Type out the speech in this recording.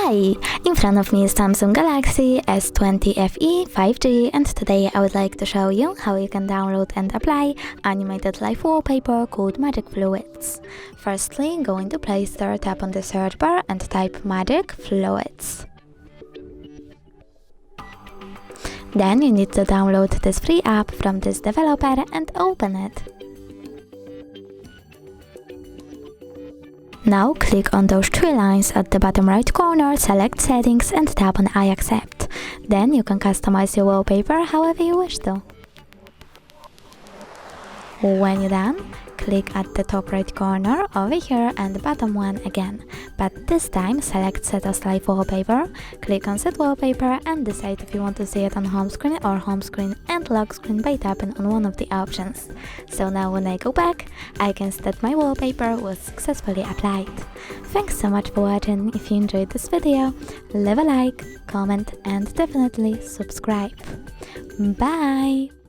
Hi! In front of me is Samsung Galaxy S20 FE 5G, and today I would like to show you how you can download and apply animated live wallpaper called Magic Fluids. Firstly, go into Play Store, tap on the search bar and type Magic Fluids. Then you need to download this free app from this developer and open it. Now click on those three lines at the bottom right corner, select Settings and tap on I accept. Then you can customize your wallpaper however you wish to. When you're done, click at the top right corner over here and the bottom one again, but this time select Set as Live Wallpaper, click on Set Wallpaper and decide if you want to see it on home screen or home screen and lock screen by tapping on one of the options. So now when I go back, I can see that my wallpaper was successfully applied. Thanks so much for watching. If you enjoyed this video, leave a like, comment and definitely subscribe. Bye!